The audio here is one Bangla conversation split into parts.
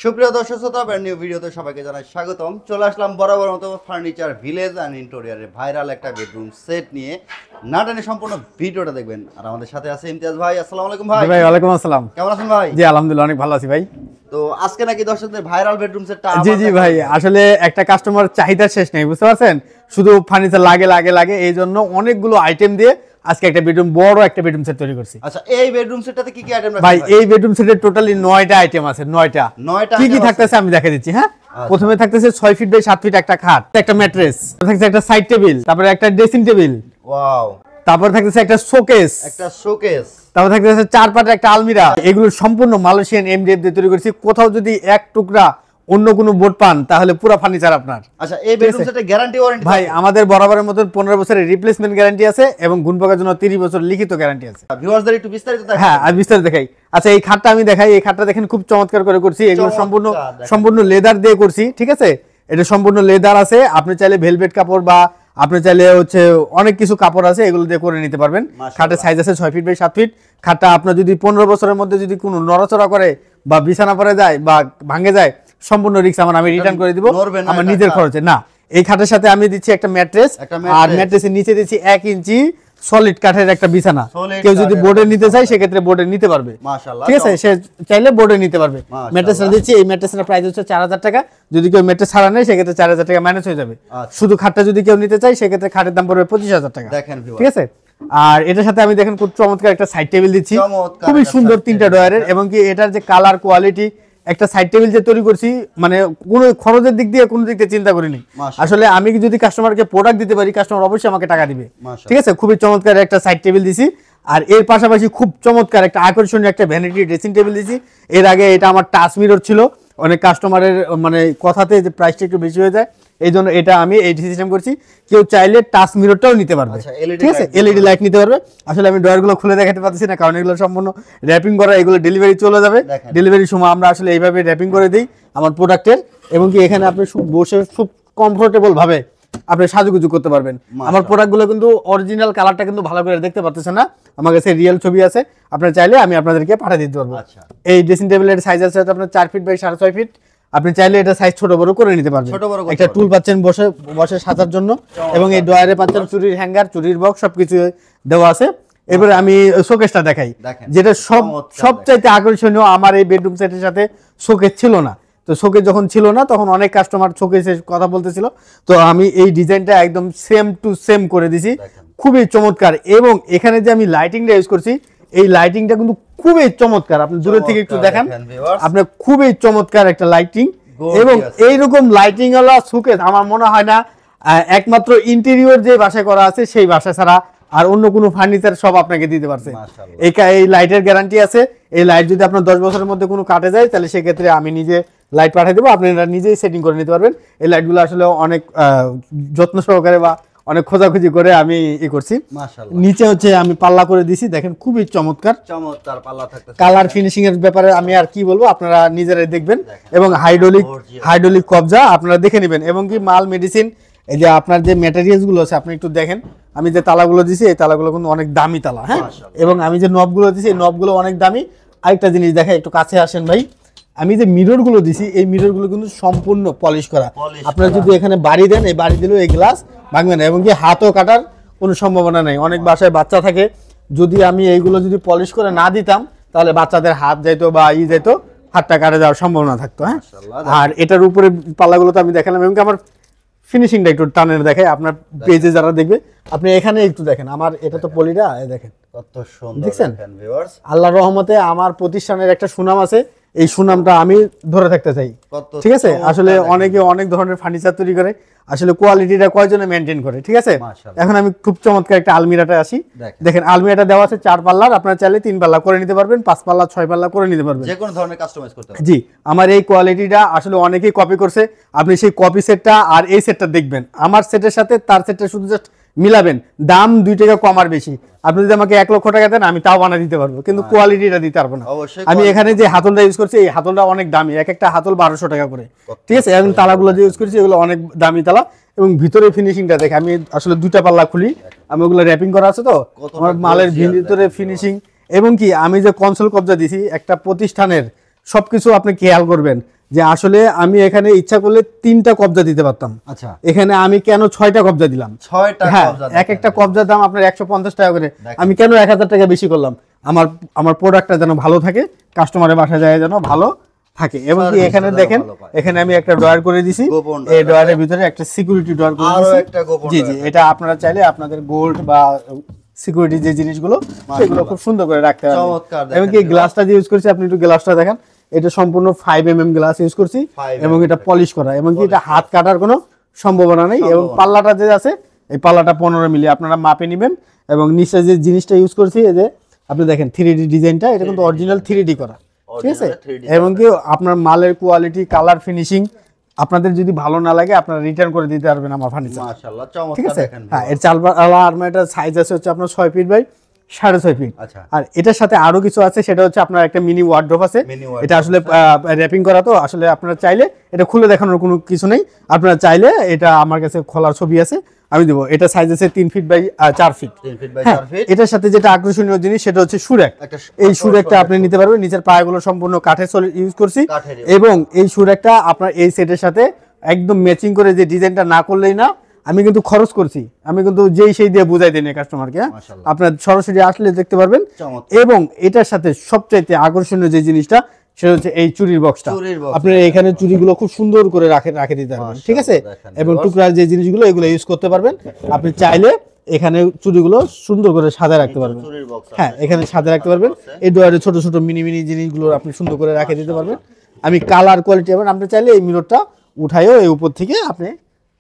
সুপ্রিয় দর্শক শ্রোতা, ব্র্যান্ড নিউ ভিডিওতে সবাইকে জানাই স্বাগতম। চলে আসলাম বরাবর মতো ফার্নিচার ভিলেজ অ্যান্ড ইন্টেরিয়রের ভাইরাল একটা বেডরুম সেট নিয়ে। না টেনে সম্পূর্ণ ভিডিওটা দেখবেন। আর আমাদের সাথে আছে ইমতিয়াজ ভাই। আসসালামু আলাইকুম ভাই। ভাই ওয়ালাইকুম আসসালাম। কেমন আছেন ভাই? জি আলহামদুলিল্লাহ অনেক ভালো আছি ভাই। তো আজকে নাকি দর্শকদের ভাইরাল বেডরুম সেটটা জি ভাই, আসলে একটা কাস্টমার চাহিদা শেষ নেই, বুঝতে পারছেন? শুধু ফার্নিচার লাগে এই জন্য অনেকগুলো আইটেম দিয়ে আজকে একটা বেডরুম, বড় একটা বেডরুম সেট তৈরি করছি। আচ্ছা, এই বেডরুম সেটটাতে কি কি আইটেম আছে ভাই? এই বেডরুম সেটে টোটালি 9টা আইটেম আছে। 9টা কি কি থাকতেছে আমি দেখাই দিচ্ছি। হ্যাঁ, প্রথমে থাকতেছে 6 ফিট বাই 7 ফিট একটা খাট, একটা ম্যাট্রেস, থাকছে একটা সাইড টেবিল, তারপরে একটা ড্রেসিং টেবিল, ওয়াও, তারপর থাকতেছে একটা শোকেস, তারপর থাকতেছে 4 পাটের একটা আলমিরা। এগুলো সম্পূর্ণ মালয়েশিয়ান এমডিএফ দিয়ে তৈরি করেছি। কোথাও যদি এক টুকরা অন্য কোনো বোর্ড পান তাহলে পুরো ফার্নিচার আপনার। আচ্ছা, এই বেডরুম সেটের গ্যারান্টি ওয়ারেন্টি? ভাই আমাদের বরাবরের মতো 15 বছরের রিপ্লেসমেন্ট গ্যারান্টি আছে এবং গুণপোকার জন্য 30 বছর লিখিত গ্যারান্টি আছে। ভিউয়ারদের একটু বিস্তারিত দেখাই। হ্যাঁ, আর বিস্তারিত দেখাই। আচ্ছা, এই খাটটা আমি দেখাই। এই খাটটা দেখেন খুব চমৎকার করে করছি। এগুলো সম্পূর্ণ লেদার দিয়ে করছি, ঠিক আছে? এটা সম্পূর্ণ লেদার আছে। আপনি চাইলে ভেলভেট কাপড় বা আপনি চাইলে অনেক কিছু কাপড় আছে, এগুলো দিয়ে করে নিতে পারবেন। খাটের সাইজ আছে 6 ফিট বাই 7 ফিট। খাটটা আপনার যদি 15 বছরের মধ্যে যদি কোনো নড়াচড়া করে বা বিছানা পড়ে যায় বা ভাঙে যায়, সম্পূর্ণ রিস্ক আমি রিটার্ন করে দিব আমার নিজের খরচে। না, এই খাটের সাথে আমি দিচ্ছি একটা ম্যাট্রেস, আর ম্যাট্রেসের নিচে দিচ্ছি 1 ইঞ্চি সলিড কাঠের একটা বিছানা। কেউ যদি বোর্ডে নিতে চায় সেক্ষেত্রে বোর্ডে নিতে পারবে, ঠিক আছে? সে চাইলে বোর্ডে নিতে পারবে। ম্যাট্রেসটা দিচ্ছি। এই ম্যাট্রেসের প্রাইস হচ্ছে 4000 টাকা। যদি কেউ ম্যাট্রেস ছাড়া নেয় সেক্ষেত্রে 4000 টাকা মাইনাস হয়ে যাবে। শুধু খাটটা যদি কেউ নিতে চায় সেক্ষেত্রে খাটের দাম পড়বে 25000 টাকা, ঠিক আছে? আর এটার সাথে আমি দেখেন খুব চমৎকার একটা সাইড টেবিল দিচ্ছি, খুবই সুন্দর 3টা ডয়ারের। এবং কি এটার যে কালার কোয়ালিটি, একটা সাইড টেবিল যে তৈরি করছি, মানে কোনো খরচের দিক দিয়ে কোনো দিক দিয়ে চিন্তা করিনি। আসলে আমি যদি কাস্টমারকে প্রোডাক্ট দিতে পারি, কাস্টমার অবশ্যই আমাকে টাকা দিবে, ঠিক আছে? খুবই চমৎকার একটা সাইড টেবিল দিছি। আর এর পাশাপাশি খুব চমৎকার একটা আকর্ষণীয় একটা ভ্যানিটি ড্রেসিং টেবিল দিছি। এর আগে এটা আমার টাচ মিরর ছিল, অনেক কাস্টমারের মানে কথাতে যে প্রাইসটা একটু বেশি হয়ে যায়, এই জন্য এটা আমি এই সিস্টেম করছি। কেউ চাইলে টাচ মিররটাও নিতে পারবে, ঠিক আছে? এলইডি লাইট নিতে পারবে। আসলে আমি ডয়ারগুলো খুলে দেখাতে পারছি না, কারণ এগুলো সম্পূর্ণ র্যাপিং করা। এগুলো ডেলিভারি চলে যাবে, ডেলিভারির সময় আমরা আসলে এইভাবে র্যাপিং করে দিই আমার প্রোডাক্টের। এবং কি এখানে আপনি বসে খুব কমফোর্টেবল ভাবে আপনি সাজুগুজু করতে পারবেন। আমার প্রোডাক্টগুলো কিন্তু অরিজিনাল কালারটা কিন্তু ভালো করে দেখতে পাচ্ছেন না, আমার কাছে রিয়েল ছবি আছে। আপনারা চাইলে আমি আপনাদেরকে পাঠিয়ে দিতে পারবো। এই ড্রেসিং টেবিলের সাইজ আছে আপনার 4 ফিট বাই 6.5 ফিট। আপনি চাইলে এটা সাইজ ছোট বড় করে নিতে পারবেন। একটা টুল পাচ্ছেন বসে সাজার জন্য, এবং এই ডয়ারে পাচ্ছেন চুরির হ্যাঙ্গার, চুরির বক্স, সবকিছু দেওয়া আছে। এবারে আমি শোকেসটা দেখাই, যেটা সবচাইতে আকর্ষণীয়। আমার এই বেডরুম সেটের সাথে শোকেস ছিল না। তো শোকেস যখন ছিল না তখন অনেক কাস্টমার শোকেসের কথা বলতেছিল, তো আমি এই ডিজাইনটা একদম সেম টু সেম করে দিছি, খুবই চমৎকার। এবং এখানে যে আমি লাইটিংটা ইউজ করছি, এই লাইটিংটা কিন্তু খুবই চমৎকার। আপনি দূরে থেকে একটু দেখেন, আপনার খুবই চমৎকার একটা লাইটিং। এবং এইরকম লাইটিং ওয়ালা শোকেস আমার মনে হয় না একমাত্র ইন্টেরিয়র যে বাসায় করা আছে সেই বাসা ছাড়া আর অন্য কোনো ফার্নিচার সব আপনাকে দিতে পারছে। এই লাইটের গ্যারান্টি আছে। এই লাইট যদি আপনার 10 বছরের মধ্যে কোনো কাটে যায় তাহলে সেক্ষেত্রে আমি নিজে লাইট পাঠিয়ে দেবো, আপনারা নিজেই সেটিং করে নিতে পারবেন। এই লাইটগুলো আসলে অনেক যত্ন সহকারে বা অনেক খোঁজাখুঁজি করে আমি করছি। নিচে আমি পাল্লা করে দিছি, দেখেন খুবই চমৎকার পাল্লা থাকতেছে। কালার ফিনিশিং এর ব্যাপারে আমি আর কি বলবো, আপনারা নিজেরাই দেখবেন। এবং হাইড্রোলিক কবজা আপনারা দেখে নেবেন। এবং কি মাল মেডিসিন, এই যে আপনার যে ম্যাটেরিয়ালস গুলো আছে আপনি একটু দেখেন। আমি যে তালাগুলো দিছি এই তালাগুলো কিন্তু অনেক দামি তালা, হ্যাঁ। এবং আমি যে নবগুলো দিছি এই নবগুলো অনেক দামি। আরেকটা জিনিস দেখাই, একটু কাছে আসেন ভাই। আমি যে মিররগুলো দিছি এই মিররগুলো কিন্তু সম্পূর্ণ পলিশ করা। আপনারা যদি এখানে বাড়ি দেন, এই বাড়ি দিলেও এই গ্লাস ভাঙবে না। এবং কি হাতও কাটার কোনো সম্ভাবনা নেই। অনেক বাসায় বাচ্চা থাকে, যদি আমি এইগুলো যদি পলিশ করে না দিতাম তাহলে বাচ্চাদের হাত যাইতো বা যাইতো, হাতটা কাটে যাওয়ার সম্ভাবনা থাকতো, হ্যাঁ। আর এটার উপরে পাল্লাগুলো তো আমি দেখালাম। এবং আমার ফিনিশিংটা একটু টানের দেখাই, আপনার পেজে যারা দেখবে আপনি এখানে একটু দেখেন। আমার এটা তো পলিটা, দেখেন কত সুন্দর, দেখছেন? আল্লাহর রহমতে আমার প্রতিষ্ঠানের একটা সুনাম আছে, এই সুনামটা আমি ধরে থাকতে চাই, ঠিক আছে? আসলে অনেকে অনেক ধরনের ফার্নিচার তৈরি করে, আসলে কোয়ালিটিটা কয়জনে মেনটেন করে, ঠিক আছে? এখন আমি খুব চমৎকার একটা আলমিরাটা আসি, দেখেন আলমিরাটা দেওয়া আছে 4 পাল্লার। আপনারা চাইলে 3 পাল্লা করে নিতে পারবেন, 5 পাল্লা 6 পাল্লা করে নিতে পারবেন, যে কোনো ধরনের কাস্টমাইজ করতে পারবেন। জি, আমার এই কোয়ালিটিটা আসলে অনেকেই কপি করছে। আপনি সেই কপি সেটটা আর এই সেটটা দেখবেন, আমার সেটের সাথে তার সেটটা শুধু জাস্ট মিলাবেন, দাম 2 টাকা কম আর বেশি। আপনি যদি আমাকে 1 লক্ষ টাকা দেন আমি তাও বানিয়ে দিতে পারবো, কিন্তু কোয়ালিটিটা দিতে পারবো না। আমি এখানে যে হাতলটা ইউজ করছি এই হাতলটা অনেক দামি, এক একটা হাতল 1200 টাকা করে, ঠিক আছে? এবং তালাগুলো যে ইউজ করছি এগুলো অনেক দামি তালা। এবং ভিতরে ফিনিশিংটা দেখে, আমি আসলে 2টা পাল্লা খুলি, আমি ওগুলো র্যাপিং করা আছে তো আমার মালের ভিতরে ফিনিশিং। এবং কি আমি যে কনসোল কবজা দিছি একটা প্রতিষ্ঠানের, সবকিছু আপনি খেয়াল করবেন যে আসলে আমি এখানে ইচ্ছা করলে 3টা কবজা দিতে পারতাম, আচ্ছা এখানে আমি কেন 6টা কবজা দিলাম? 6টা হ্যাঁ, কবজা এক একটা কবজার দাম আপনার 150 টাকা করে, দেখেন। আমি কেন 1000 টাকা বেশি করলাম? আমার আমার প্রোডাক্টটা যেন ভালো থাকে, কাস্টমারের বাসায় যায় যেন ভালো থাকে। এবং কি Service এখানে যেন দেখেন, ভালো পায়। এখানে আমি একটা ড্রয়ার করে দিছি, গোপন এই drawer ড্রয়ারের ভিতরে একটা সিকিউরিটি ড্রয়ার করে আরো দিছি। একটা গোপন জি জি, এটা আপনারা চাইলে আপনাদের গোল্ড বা সিকিউরিটি যে জিনিসগুলো সেগুলো খুব সুন্দর করে রাখতে পারবেন। চমৎকার দেখেন এবং কি গ্লাসটা যে ইউজ করছি, আপনি একটু গ্লাসটা দেখেন, এটা সম্পূর্ণ 5mm গ্লাস ইউজ করছি 5mm এবং এটা পলিশ করা, এবং কি এটা হাত কাটার কোনো সম্ভাবনা নেই। এবং পাল্লাটা যে আছে, এই পাল্লাটা 15 মিলি আপনারা মাপে নেবেন। এবং নিচে যে জিনিসটা ইউজ করছি, এই যে আপনি দেখেন 3D ডিজাইনটা, এটা কিন্তু অরিজিনাল 3D করা, ঠিক আছে? Original 3D এবং কি আপনার মালের কোয়ালিটি, কালার, ফিনিশিং আপনাদের যদি ভালো না লাগে আপনারা রিটার্ন করে দিতে পারবেন আমার ফার্নিচার, মাশাআল্লাহ ঠিক চমৎকার আছে? দেখেন হ্যাঁ, এর চালবালা আলমারিটার সাইজ আছে হচ্ছে আপনার 6 ফিট বাই 6.5 ফিট। আচ্ছা আর এটার সাথে আরো কিছু আছে, সেটা হচ্ছে আপনার একটা মিনি ওয়ার্ডরোব আছে। Mini wardrobe এটা আসলে র্যাপিং করা, তো আসলে আপনারা চাইলে এটা খুলে দেখানোর কোনো কিছু নেই, আপনারা চাইলে এটা আমার কাছে খোলার ছবি আছে, আমি দেবো। এটা সাইজ আছে 3 feet by 4 feet. 3 feet by হ্যাঁ, 4 ফিট এটার সাথে যেটা আকর্ষণীয় জিনিস সেটা হচ্ছে সুরেক। একটা এই সুরেকটা আপনি নিতে পারবেন, নিচের পায়াগুলো সম্পূর্ণ কাঠের ইউজ করছি। কাঠের এবং এই সুরেকটা আপনার এই সেটের সাথে একদম ম্যাচিং করে, যে ডিজাইনটা না করলেই না, আমি কিন্তু খরচ করছি, আমি কিন্তু যেই সেই দিয়ে বুঝাই দিই না কাস্টমারকে। মাশাআল্লাহ। আপনার সরাসরি আসলে দেখতে পারবেন। চমৎকার। এবং এটার সাথে সবচাইতে আকর্ষণীয় যে জিনিসটা সেটা হচ্ছে এই চুরির বক্সটা। চুরির box। আপনি এখানে চুরিগুলো খুব সুন্দর করে রাখে দিতে পারবেন, ঠিক আছে? মাশাআল্লাহ, দেখেন এবং viewers। টুকরার যে জিনিসগুলো এগুলো ইউজ করতে পারবেন। আপনি চাইলে এখানে চুরিগুলো সুন্দর করে সাজায় রাখতে পারবেন। চুরির বক্স হ্যাঁ, এখানে সাজিয়ে রাখতে পারবেন। এই ডোয়ারে ছোট ছোট মিনি মিনি জিনিসগুলো আপনি সুন্দর করে রেখে দিতে পারবেন। আমি কালার কোয়ালিটি, এবং আপনি চাইলে এই মিররটা উঠাইও এই উপর থেকে আপনি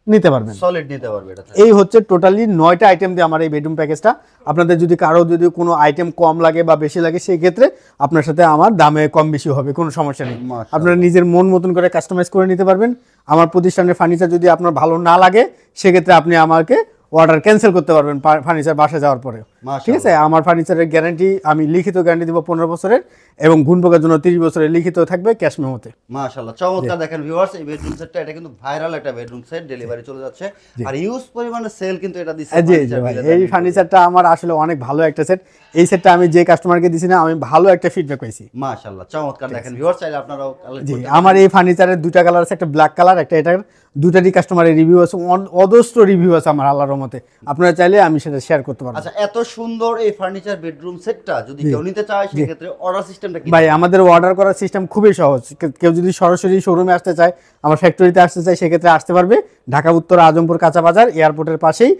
নিতে পারবেন। সলিড নিতে পারবে এটা এই হচ্ছে টোটালি 9টা আইটেম দিয়ে আমার এই বেডরুম প্যাকেজটা। আপনাদের যদি কারো যদি কোনো আইটেম কম লাগে বা বেশি লাগে, সেই ক্ষেত্রে আপনার সাথে আমার দামে কম বেশি হবে, কোনো সমস্যা নেই। মাশাআল্লাহ। আপনারা নিজের মন মতন করে কাস্টমাইজ করে নিতে পারবেন। আমার প্রতিষ্ঠানের ফার্নিচার যদি আপনার ভালো না লাগে, সেক্ষেত্রে আপনি আমাকে অর্ডার ক্যান্সেল করতে পারবেন ফার্নিচার বাসা যাওয়ার পরে, ঠিক আছে? আমার ফার্নিচারের গ্যারান্টি, আমি লিখিত গ্যারান্টি দিব 15 বছরের, এবং গুণপোকার জন্য 30 বছরের লিখিত থাকবে ক্যাশ মেমোতে। মাশাআল্লাহ চমৎকার দেখেন ভিউয়ার্স, এই বেডরুম সেটটা এটা কিন্তু ভাইরাল একটা বেডরুম সেট, ডেলিভারি চলে যাচ্ছে, আর ইউজ পরিমাণে সেল কিন্তু এটা দিচ্ছে জি জি ভাই, এই ফার্নিচারটা আমার আসলে অনেক ভালো একটা সেট। এই সেটটা আমি যে কাস্টমারকে দিছি না, আমি ভালো একটা ফিডব্যাক পাইছি। মাশাআল্লাহ চমৎকার দেখেন ভিউয়ার্স, চাইলে আপনারাও জি, আমার এই ফার্নিচারের 2টা কালার আছে, একটা ব্ল্যাক কালার, একটা এটার। দুটারই কাস্টমারের রিভিউ আছে, অজস্র রিভিউ আছে আমার আল্লাহর রহমতে। আপনারা চাইলে আমি সেটা শেয়ার করতে পারবো। আচ্ছা, এত সুন্দর এই ফার্নিচার বেডরুম সেটটা যদি কেউ নিতে চায়, সেক্ষেত্রে অর্ডার সিস্টেমটা কি? ভাই, আমাদের অর্ডার করার সিস্টেম খুবই সহজ। কেউ যদি সরাসরি শোরুমে আসতে চায়, আমার ফ্যাক্টরিতে আসতে চায়, সেক্ষেত্রে আসতে পারবে। ঢাকা উত্তর আজমপুর কাঁচা বাজার, এয়ারপোর্টের পাশেই।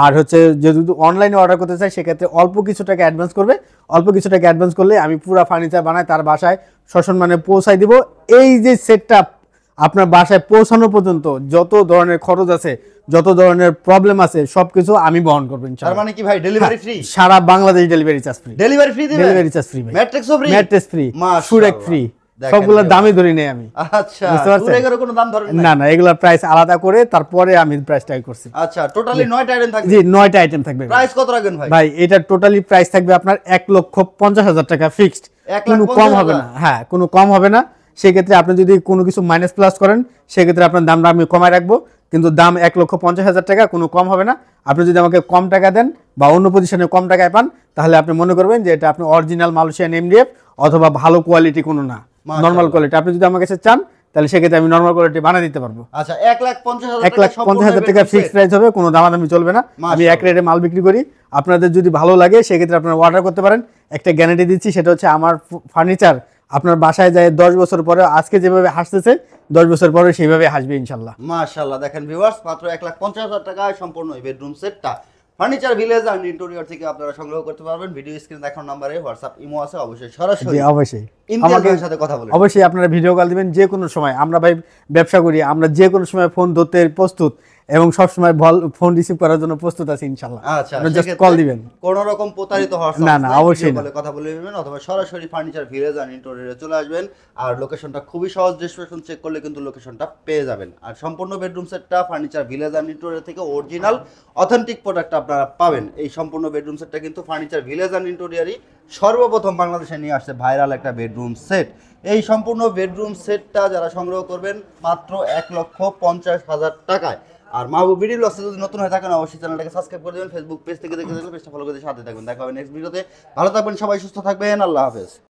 আর হচ্ছে যদি অনলাইনে অর্ডার করতে চায়, সেক্ষেত্রে অল্প কিছু টাকা অ্যাডভান্স করবে। অল্প কিছু টাকা অ্যাডভান্স করলে আমি পুরো ফার্নিচার বানাই, তার বাসায় সসম্মানে পৌঁছাই দিব। এই যে সেটটা আপনার বাসায় পৌঁছানো পর্যন্ত যত ধরনের খরচ আছে, যত ধরনের প্রবলেম আছে, সবকিছু আমি বহন করবো তার ইনশাআল্লাহ। মানে কি ভাই, ডেলিভারি ফ্রি? সারা Bangladesh delivery charge free. Delivery free দিবেন? ডেলিভারি চার্জ ফ্রি, ম্যাট্রিক্সও ফ্রি? ম্যাট্রেস ফ্রি, মাশাআল্লাহ। সুরেক ফ্রি, দেখেন সবগুলোর এবার। দামই ধরি নেই আমি। আচ্ছা, বুঝতে পারছেন? সুরেকেরও কোনো দাম ধরেন না না, এগুলোর প্রাইস আলাদা করে তারপরে আমি প্রাইস ট্যাগ করছি। আচ্ছা, টোটালি 9টা আইটেম থাকবে। জি, 9টা আইটেম থাকবে। প্রাইস কত রাখবেন ভাই? ভাই, এটা টোটালি প্রাইস থাকবে আপনার 1,50,000 টাকা ফিক্সড, 1,50,000 কোনো কম হবে না। হ্যাঁ, কোনো কম হবে না। সেক্ষেত্রে আপনি যদি কোনো কিছু মাইনাস প্লাস করেন, সেক্ষেত্রে আপনার দামটা আমি কমায় রাখবো, কিন্তু দাম 1,50,000 টাকা, কোনো কম হবে না। আপনি যদি আমাকে কম টাকা দেন বা অন্য পজিশনে কম টাকায় পান, তাহলে আপনি মনে করবেন যে এটা আপনি অরিজিনাল মালয়েশিয়ান এমডিএফ অথবা ভালো কোয়ালিটি কোনো না, নর্মাল কোয়ালিটি। আপনি যদি আমার কাছে চান, তাহলে সেক্ষেত্রে আমি নর্মাল কোয়ালিটি বানিয়ে দিতে পারবো। আচ্ছা, 1,50,000 1,50,000 টাকা ফিক্সড প্রাইস হবে, কোনো দামাদামি চলবে না। আমি এক রেটে মাল বিক্রি করি। আপনাদের যদি ভালো লাগে, সেক্ষেত্রে আপনারা অর্ডার করতে পারেন। একটা গ্যারান্টি দিচ্ছি, সেটা হচ্ছে আমার ফার্নিচার আপনার বাসায় যায় 10 বছর পরে, আজকে যেভাবে হাসতেছে 10 বছর পরে সেইভাবে হাসবে ইনশাল্লাহ। মাশাআল্লাহ দেখেন ভিউয়ার্স, মাত্র 1,50,000 টাকায় সম্পূর্ণ এই বেডরুম সেটটা ফার্নিচার ভিলেজ এন্ড ইন্টেরিয়র থেকে আপনারা সংগ্রহ করতে পারবেন। ভিডিও স্ক্রিনে দেখানো নম্বরে হোয়াটসঅ্যাপ ইমো আছে, অবশ্যই সরাসরি জি, অবশ্যই ইমতিয়াজ ভাইয়ের সাথে কথা বলেন। অবশ্যই আপনারা ভিডিও কল দিবেন যে কোনো সময়। আমরা ভাই ব্যবসা করি, আমরা যে কোনো সময় ফোন ধরতে প্রস্তুত এবং সব সময় ফোন রিসিভ করার জন্য প্রস্তুত আছি ইনশাআল্লাহ। আচ্ছা, আপনি জাস্ট কল দিবেন। কোন রকম প্রতারিত হওয়ার না, না, অবশ্যই না। বলে কথা বলে নেবেন, অথবা সরাসরি ফার্নিচার ভিলেজ এন্ড ইন্টেরিয়রে চলে আসবেন। আর লোকেশনটা খুবই সহজ, ডেসক্রিপশন চেক করলে কিন্তু লোকেশনটা পেয়ে যাবেন। আর সম্পূর্ণ বেডরুম সেটটা ফার্নিচার ভিলেজ এন্ড ইন্টেরিয়র থেকে অরিজিনাল অথেন্টিক প্রোডাক্ট আপনারা পাবেন। এই সম্পূর্ণ বেডরুম সেটটা কিন্তু ফার্নিচার ভিলেজ এন্ড ইন্টেরিয়রই সর্বপ্রথম বাংলাদেশে নিয়ে আসছে ভাইরাল একটা বেডরুম সেট। এই সম্পূর্ণ বেডরুম সেটটা যারা সংগ্রহ করবেন মাত্র 1,50,000 টাকায়। আর মাহবুব ভিডিও ব্লগসে যদি নতুন হয়ে থাকেন, অবশ্যই চ্যানেলটাকে সাবস্ক্রাইব করে দেবেন। ফেসবুক পেজ থেকে দেখে থাকলে পেজটা ফলো করে সাথে থাকবেন। দেখা হবে নেক্সট ভিডিওতে। ভালো থাকবেন সবাই, সুস্থ থাকবেন, আল্লাহ হাফেজ।